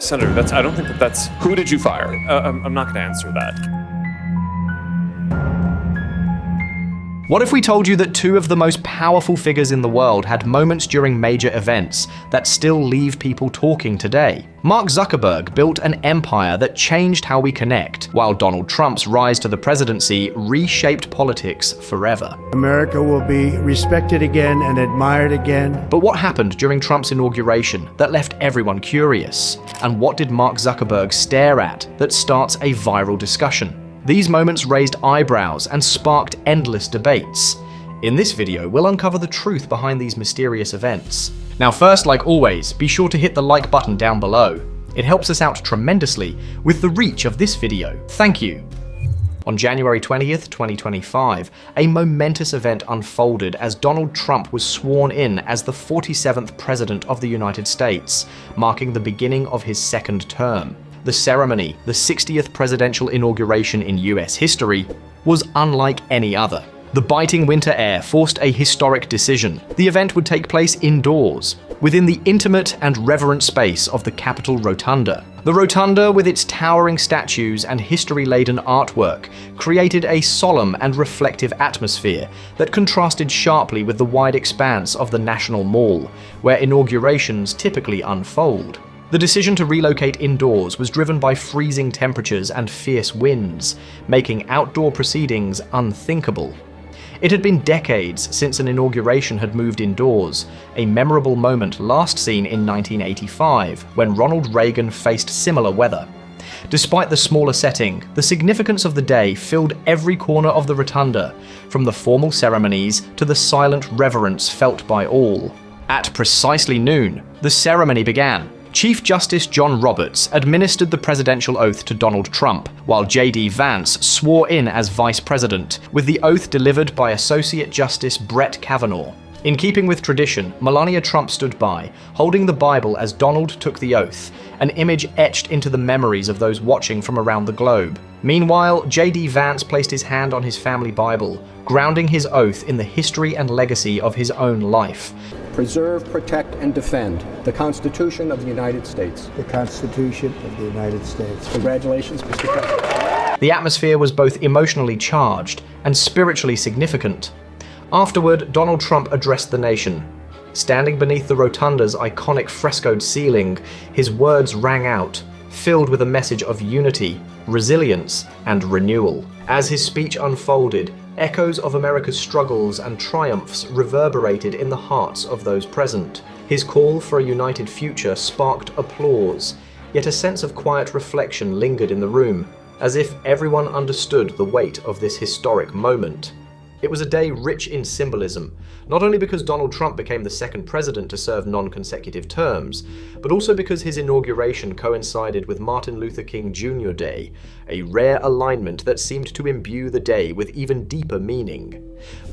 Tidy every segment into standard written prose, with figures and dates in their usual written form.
Senator, I don't think that's... Who did you fire? I'm not going to answer that. What if we told you that two of the most powerful figures in the world had moments during major events that still leave people talking today? Mark Zuckerberg built an empire that changed how we connect, while Donald Trump's rise to the presidency reshaped politics forever. America will be respected again and admired again. But what happened during Trump's inauguration that left everyone curious? And what did Mark Zuckerberg stare at that starts a viral discussion? These moments raised eyebrows and sparked endless debates. In this video, we'll uncover the truth behind these mysterious events. Now first, like always, be sure to hit the like button down below. It helps us out tremendously with the reach of this video. Thank you. On January 20th, 2025, a momentous event unfolded as Donald Trump was sworn in as the 47th President of the United States, marking the beginning of his second term. The ceremony, the 60th presidential inauguration in US history, was unlike any other. The biting winter air forced a historic decision. The event would take place indoors, within the intimate and reverent space of the Capitol Rotunda. The Rotunda, with its towering statues and history-laden artwork, created a solemn and reflective atmosphere that contrasted sharply with the wide expanse of the National Mall, where inaugurations typically unfold. The decision to relocate indoors was driven by freezing temperatures and fierce winds, making outdoor proceedings unthinkable. It had been decades since an inauguration had moved indoors, a memorable moment last seen in 1985, when Ronald Reagan faced similar weather. Despite the smaller setting, the significance of the day filled every corner of the rotunda, from the formal ceremonies to the silent reverence felt by all. At precisely noon, the ceremony began. Chief Justice John Roberts administered the presidential oath to Donald Trump, while J.D. Vance swore in as vice president, with the oath delivered by Associate Justice Brett Kavanaugh. In keeping with tradition, Melania Trump stood by, holding the Bible as Donald took the oath, an image etched into the memories of those watching from around the globe. Meanwhile, J.D. Vance placed his hand on his family Bible, grounding his oath in the history and legacy of his own life. Preserve, protect, and defend the Constitution of the United States. The Constitution of the United States. Congratulations, Mr. President. The atmosphere was both emotionally charged and spiritually significant. Afterward, Donald Trump addressed the nation. Standing beneath the rotunda's iconic frescoed ceiling, his words rang out, filled with a message of unity, resilience, and renewal. As his speech unfolded, echoes of America's struggles and triumphs reverberated in the hearts of those present. His call for a united future sparked applause, yet a sense of quiet reflection lingered in the room, as if everyone understood the weight of this historic moment. It was a day rich in symbolism, not only because Donald Trump became the second president to serve non-consecutive terms, but also because his inauguration coincided with Martin Luther King Jr. Day, a rare alignment that seemed to imbue the day with even deeper meaning.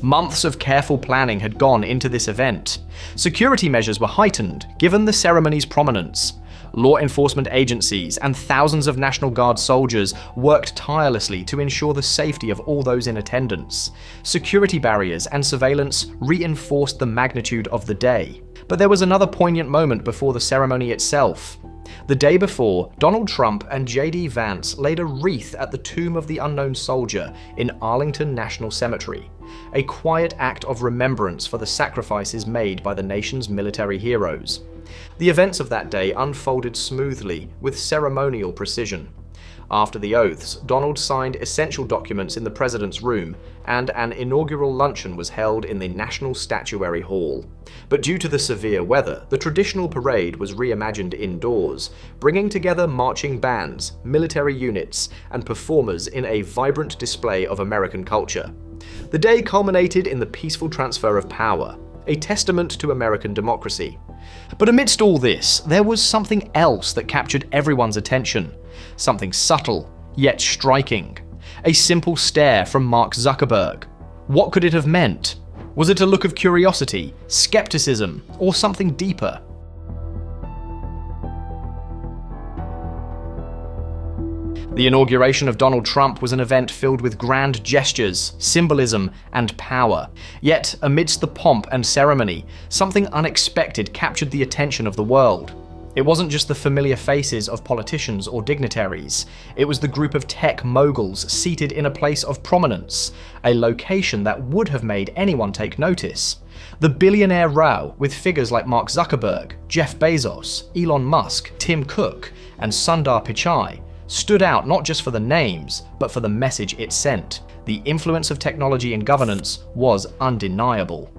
Months of careful planning had gone into this event. Security measures were heightened, given the ceremony's prominence. Law enforcement agencies and thousands of National Guard soldiers worked tirelessly to ensure the safety of all those in attendance. Security barriers and surveillance reinforced the magnitude of the day. But there was another poignant moment before the ceremony itself. The day before, Donald Trump and J.D. Vance laid a wreath at the tomb of the unknown soldier in Arlington National Cemetery, a quiet act of remembrance for the sacrifices made by the nation's military heroes. The events of that day unfolded smoothly, with ceremonial precision. After the oaths, Donald signed essential documents in the president's room, and an inaugural luncheon was held in the National Statuary Hall. But due to the severe weather, the traditional parade was reimagined indoors, bringing together marching bands, military units, and performers in a vibrant display of American culture. The day culminated in the peaceful transfer of power, a testament to American democracy. But amidst all this, there was something else that captured everyone's attention. Something subtle, yet striking. A simple stare from Mark Zuckerberg. What could it have meant? Was it a look of curiosity, skepticism, or something deeper? The inauguration of Donald Trump was an event filled with grand gestures, symbolism, and power. Yet, amidst the pomp and ceremony, something unexpected captured the attention of the world. It wasn't just the familiar faces of politicians or dignitaries, it was the group of tech moguls seated in a place of prominence, a location that would have made anyone take notice. The billionaire row with figures like Mark Zuckerberg, Jeff Bezos, Elon Musk, Tim Cook, and Sundar Pichai stood out not just for the names, but for the message it sent. The influence of technology in governance was undeniable.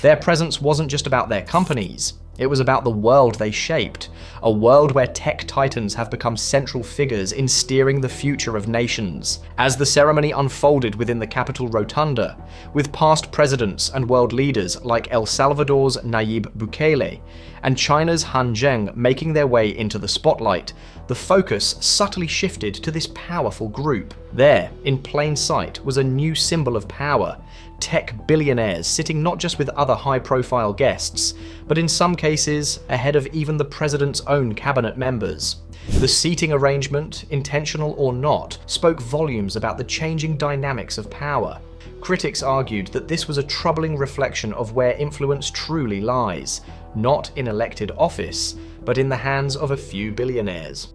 Their presence wasn't just about their companies, it was about the world they shaped, a world where tech titans have become central figures in steering the future of nations. As the ceremony unfolded within the Capitol Rotunda, with past presidents and world leaders like El Salvador's Nayib Bukele and China's Han Zheng making their way into the spotlight, the focus subtly shifted to this powerful group. There, in plain sight, was a new symbol of power. Tech billionaires sitting not just with other high-profile guests, but in some cases ahead of even the president's own cabinet members. The seating arrangement, intentional or not, spoke volumes about the changing dynamics of power. Critics argued that this was a troubling reflection of where influence truly lies, not in elected office, but in the hands of a few billionaires.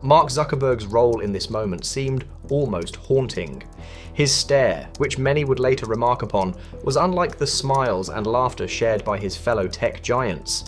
Mark Zuckerberg's role in this moment seemed almost haunting. His stare, which many would later remark upon, was unlike the smiles and laughter shared by his fellow tech giants.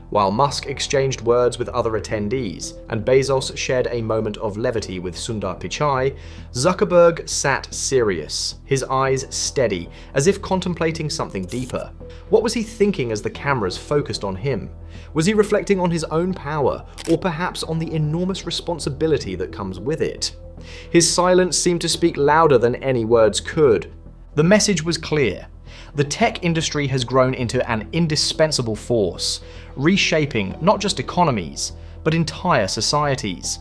While Musk exchanged words with other attendees, and Bezos shared a moment of levity with Sundar Pichai, Zuckerberg sat serious, his eyes steady, as if contemplating something deeper. What was he thinking as the cameras focused on him? Was he reflecting on his own power, or perhaps on the enormous responsibility that comes with it? His silence seemed to speak louder than any words could. The message was clear. The tech industry has grown into an indispensable force, reshaping not just economies, but entire societies.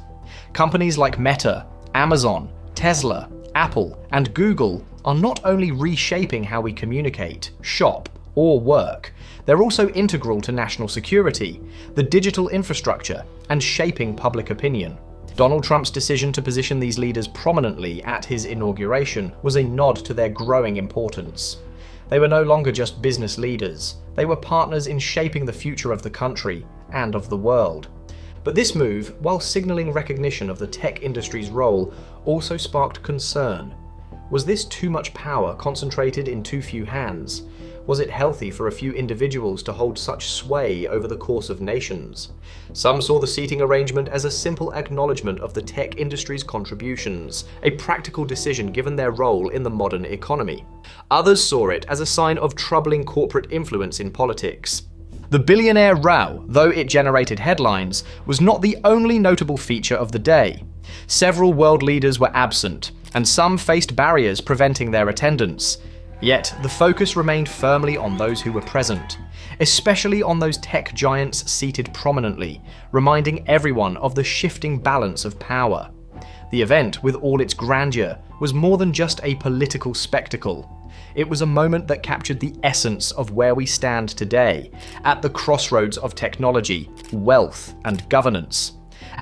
Companies like Meta, Amazon, Tesla, Apple, and Google are not only reshaping how we communicate, shop, or work, they're also integral to national security, the digital infrastructure, and shaping public opinion. Donald Trump's decision to position these leaders prominently at his inauguration was a nod to their growing importance. They were no longer just business leaders, they were partners in shaping the future of the country and of the world. But this move, while signaling recognition of the tech industry's role, also sparked concern. Was this too much power concentrated in too few hands? Was it healthy for a few individuals to hold such sway over the course of nations? Some saw the seating arrangement as a simple acknowledgement of the tech industry's contributions, a practical decision given their role in the modern economy. Others saw it as a sign of troubling corporate influence in politics. The billionaire row, though it generated headlines, was not the only notable feature of the day. Several world leaders were absent, and some faced barriers preventing their attendance. Yet, the focus remained firmly on those who were present, especially on those tech giants seated prominently, reminding everyone of the shifting balance of power. The event, with all its grandeur, was more than just a political spectacle. It was a moment that captured the essence of where we stand today, at the crossroads of technology, wealth, and governance.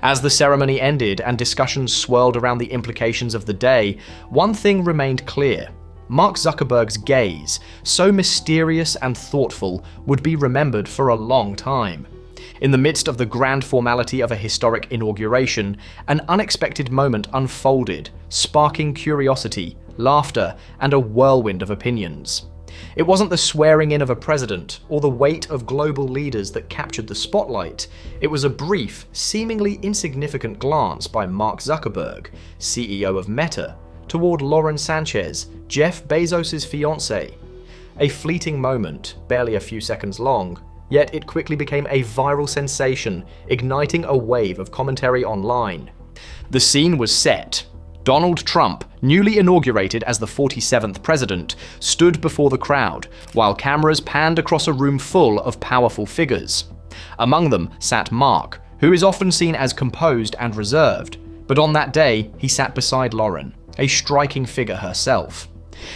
As the ceremony ended and discussions swirled around the implications of the day, one thing remained clear. Mark Zuckerberg's gaze, so mysterious and thoughtful, would be remembered for a long time. In the midst of the grand formality of a historic inauguration, an unexpected moment unfolded, sparking curiosity, laughter, and a whirlwind of opinions. It wasn't the swearing in of a president or the weight of global leaders that captured the spotlight. It was a brief, seemingly insignificant glance by Mark Zuckerberg, CEO of Meta, toward Lauren Sánchez, Jeff Bezos' fiancée. A fleeting moment, barely a few seconds long, yet it quickly became a viral sensation, igniting a wave of commentary online. The scene was set. Donald Trump, newly inaugurated as the 47th president, stood before the crowd, while cameras panned across a room full of powerful figures. Among them sat Mark, who is often seen as composed and reserved, but on that day he sat beside Lauren, a striking figure herself.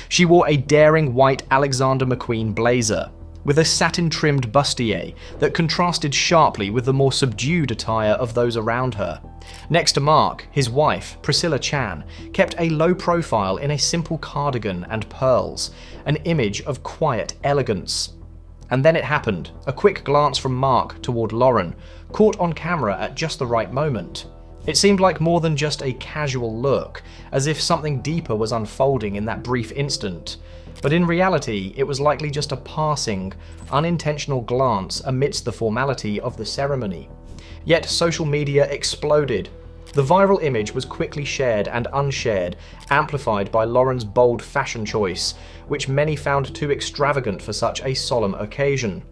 She wore a daring white Alexander McQueen blazer, with a satin-trimmed bustier that contrasted sharply with the more subdued attire of those around her. Next to Mark, his wife, Priscilla Chan, kept a low profile in a simple cardigan and pearls, an image of quiet elegance. And then it happened, a quick glance from Mark toward Lauren, caught on camera at just the right moment. It seemed like more than just a casual look, as if something deeper was unfolding in that brief instant. But in reality, it was likely just a passing, unintentional glance amidst the formality of the ceremony. Yet social media exploded. The viral image was quickly shared and unshared, amplified by Lauren's bold fashion choice, which many found too extravagant for such a solemn occasion.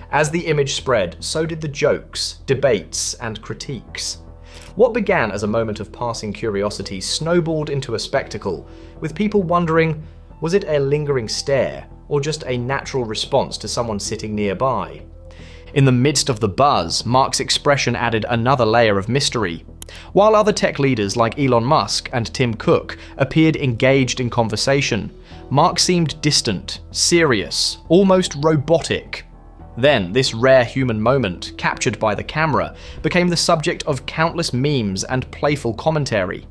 As the image spread, so did the jokes, debates, and critiques. What began as a moment of passing curiosity snowballed into a spectacle, with people wondering, was it a lingering stare, or just a natural response to someone sitting nearby? In the midst of the buzz, Mark's expression added another layer of mystery. While other tech leaders like Elon Musk and Tim Cook appeared engaged in conversation, Mark seemed distant, serious, almost robotic. Then, this rare human moment, captured by the camera, became the subject of countless memes and playful commentary.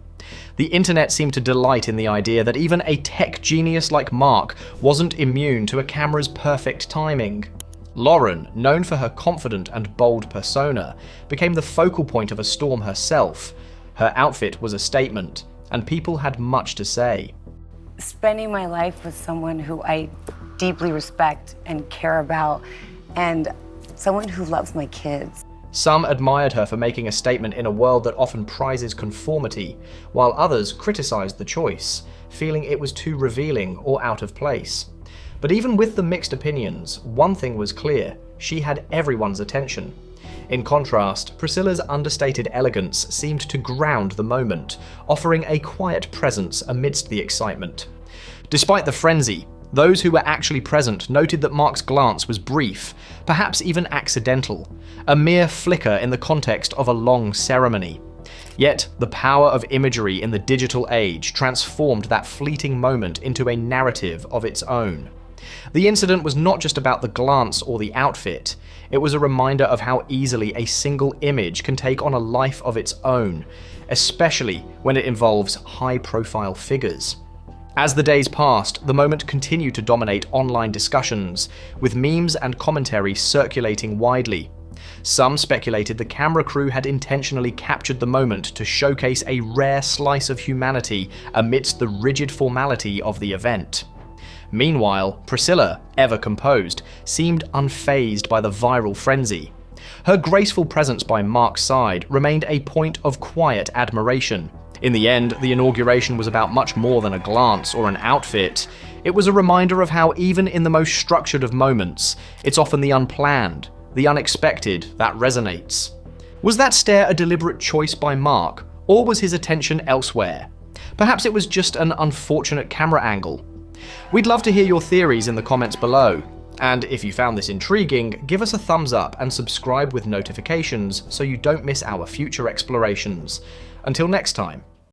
The internet seemed to delight in the idea that even a tech genius like Mark wasn't immune to a camera's perfect timing. Lauren, known for her confident and bold persona, became the focal point of a storm herself. Her outfit was a statement, and people had much to say. Spending my life with someone who I deeply respect and care about, and someone who loves my kids. Some admired her for making a statement in a world that often prizes conformity, while others criticized the choice, feeling it was too revealing or out of place. But even with the mixed opinions, one thing was clear: she had everyone's attention. In contrast, Priscilla's understated elegance seemed to ground the moment, offering a quiet presence amidst the excitement. Despite the frenzy, those who were actually present noted that Mark's glance was brief, perhaps even accidental, a mere flicker in the context of a long ceremony. Yet, the power of imagery in the digital age transformed that fleeting moment into a narrative of its own. The incident was not just about the glance or the outfit, it was a reminder of how easily a single image can take on a life of its own, especially when it involves high-profile figures. As the days passed, the moment continued to dominate online discussions, with memes and commentary circulating widely. Some speculated the camera crew had intentionally captured the moment to showcase a rare slice of humanity amidst the rigid formality of the event. Meanwhile, Priscilla, ever composed, seemed unfazed by the viral frenzy. Her graceful presence by Mark's side remained a point of quiet admiration. In the end, the inauguration was about much more than a glance or an outfit. It was a reminder of how even in the most structured of moments, it's often the unplanned, the unexpected that resonates. Was that stare a deliberate choice by Mark, or was his attention elsewhere? Perhaps it was just an unfortunate camera angle. We'd love to hear your theories in the comments below. And if you found this intriguing, give us a thumbs up and subscribe with notifications so you don't miss our future explorations. Until next time.